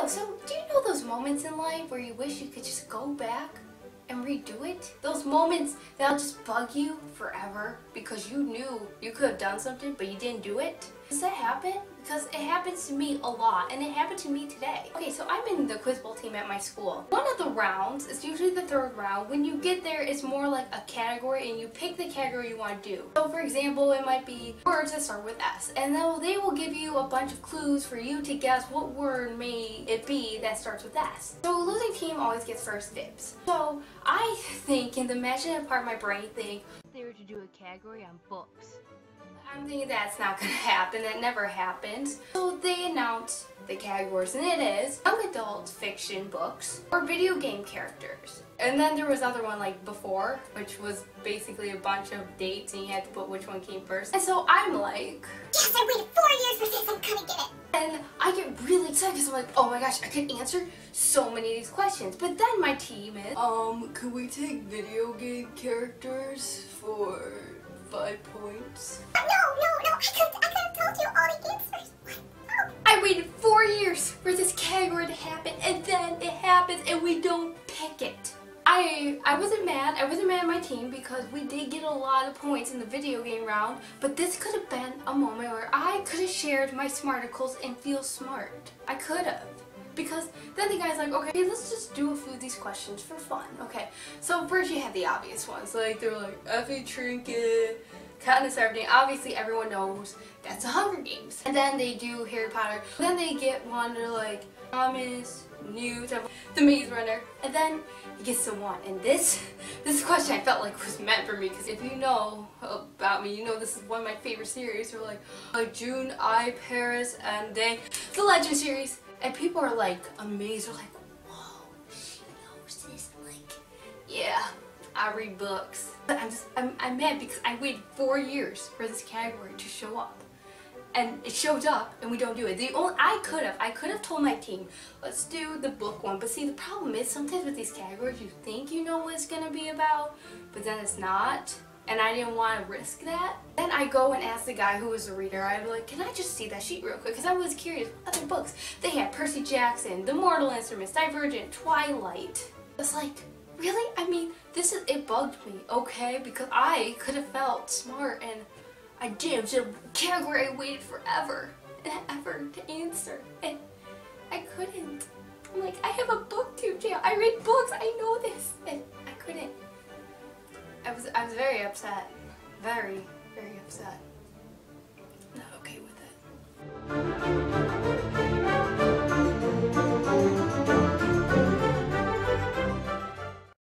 Yo, so do you know those moments in life where you wish you could just go back and redo it? Those moments that'll just bug you forever because you knew you could have done something but you didn't do it? Does that happen? Because it happens to me a lot, and it happened to me today. Okay, so I'm in the quiz bowl team at my school. One of the rounds is usually the third round. When you get there, it's more like a category, and you pick the category you want to do. So for example, it might be words that start with S, and then they will give you a bunch of clues for you to guess what word may it be that starts with S. So a losing team always gets first dibs. So I think, in the imaginative part of my brain, think they were to do a category on books. I'm thinking that's not gonna happen, that never happens. So they announced the categories, and it is young adult fiction books or video game characters. And then there was another one like before, which was basically a bunch of dates and you had to put which one came first. And so I'm like, yes, I waited 4 years for this, I'm gonna get it. And I get really excited because I'm like, oh my gosh, I could answer so many of these questions. But then my team is, could we take video game characters for 5 points? No, I could have told you all the answers. No. I waited 4 years for this category to happen, and then it happens and we don't pick it. I wasn't mad. I wasn't mad at my team because we did get a lot of points in the video game round, but this could have been a moment where I could have shared my Smarticles and feel smart. I could have. Because then the guy's like, okay, let's just do a few of these questions for fun. Okay, so first you have the obvious ones. Like, they're like, Effie Trinket, Katniss Everdeen. Obviously, everyone knows that's the Hunger Games. And then they do Harry Potter. Then they get one, they're like, Thomas, Newt, the Maze Runner. And then he gets to one. And this question I felt like was meant for me. Because if you know about me, you know this is one of my favorite series. They're like June, Paris, and the Legend series. And people are like amazed. They're like, whoa, she knows this. I'm like, yeah, I read books. But I'm mad because I waited 4 years for this category to show up. And it shows up and we don't do it. I could have told my team, let's do the book one. But see, the problem is sometimes with these categories, you think you know what it's gonna be about, but then it's not. And I didn't want to risk that. Then I go and ask the guy who was the reader, I'm like, can I just see that sheet real quick? Because I was curious, other books. They had Percy Jackson, The Mortal Instruments, Divergent, Twilight. It's like, really? I mean, it bugged me, okay? Because I could have felt smart and I did. It was a category I waited forever and ever to answer. And I couldn't. I'm like, I have a booktube channel. I read books. I know this. And I couldn't. I was very upset. Very, very upset.